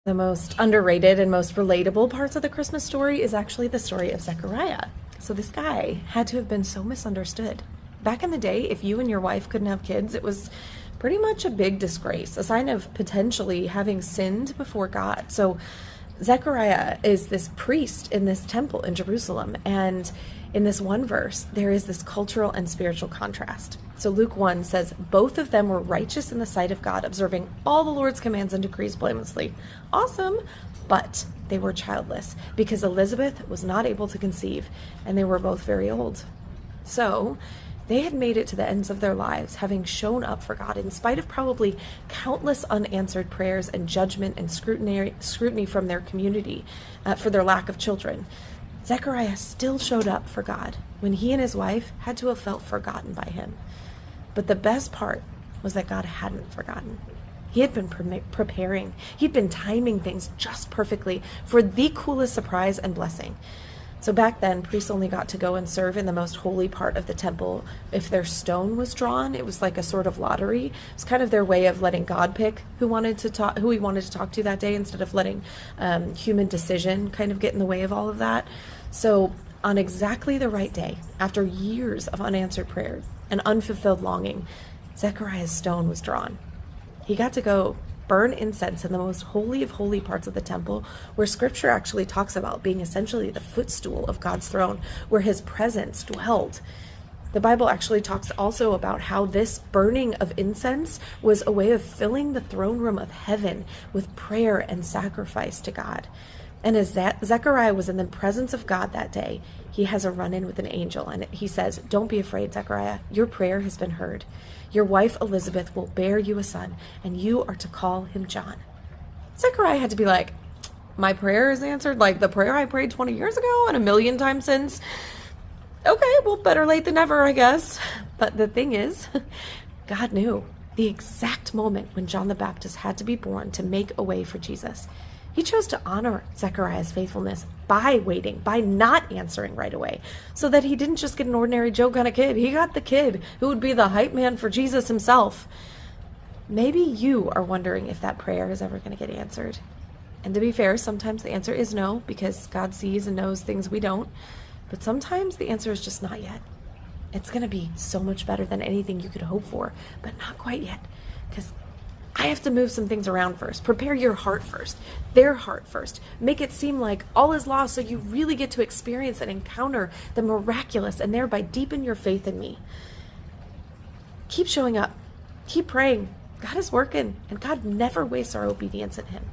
The most underrated and most relatable parts of the Christmas story is actually the story of Zechariah. So this guy had to have been so misunderstood. Back in the day, if you and your wife couldn't have kids, it was pretty much a big disgrace, a sign of potentially having sinned before God. So Zechariah is this priest in this temple in Jerusalem, and in this one verse, there is this cultural and spiritual contrast. So Luke 1 says, both of them were righteous in the sight of God, observing all the Lord's commands and decrees blamelessly. Awesome, but they were childless because Elizabeth was not able to conceive, and they were both very old. So they had made it to the ends of their lives, having shown up for God in spite of probably countless unanswered prayers and judgment and scrutiny from their community for their lack of children. Zechariah still showed up for God when he and his wife had to have felt forgotten by him. But the best part was that God hadn't forgotten. He had been preparing. He'd been timing things just perfectly for the coolest surprise and blessing. So back then, priests only got to go and serve in the most holy part of the temple if their stone was drawn. It was like a sort of lottery. It was kind of their way of letting God pick who he wanted to talk to that day, instead of letting human decision kind of get in the way of all of that. So on exactly the right day, after years of unanswered prayer and unfulfilled longing, Zechariah's stone was drawn. He got to go burn incense in the most holy of holy parts of the temple, where scripture actually talks about being essentially the footstool of God's throne, where his presence dwelled. The Bible actually talks also about how this burning of incense was a way of filling the throne room of heaven with prayer and sacrifice to God. And as Zechariah was in the presence of God that day, he has a run-in with an angel, and he says, "Don't be afraid, Zechariah. Your prayer has been heard. Your wife Elizabeth will bear you a son, and you are to call him John." Zechariah had to be like, my prayer is answered? Like the prayer I prayed 20 years ago and a million times since? Okay, well, better late than never, I guess. But the thing is, God knew the exact moment when John the Baptist had to be born to make a way for Jesus. He chose to honor Zechariah's faithfulness by waiting, by not answering right away, so that he didn't just get an ordinary Joe kind of kid. He got the kid who would be the hype man for Jesus himself. Maybe you are wondering if that prayer is ever going to get answered. And to be fair, sometimes the answer is no, because God sees and knows things we don't. But sometimes the answer is just not yet. It's going to be so much better than anything you could hope for, but not quite yet, because I have to move some things around first. Prepare your heart first, their heart first. Make it seem like all is lost, so you really get to experience and encounter the miraculous, and thereby deepen your faith in me. Keep showing up. Keep praying. God is working, and God never wastes our obedience in him.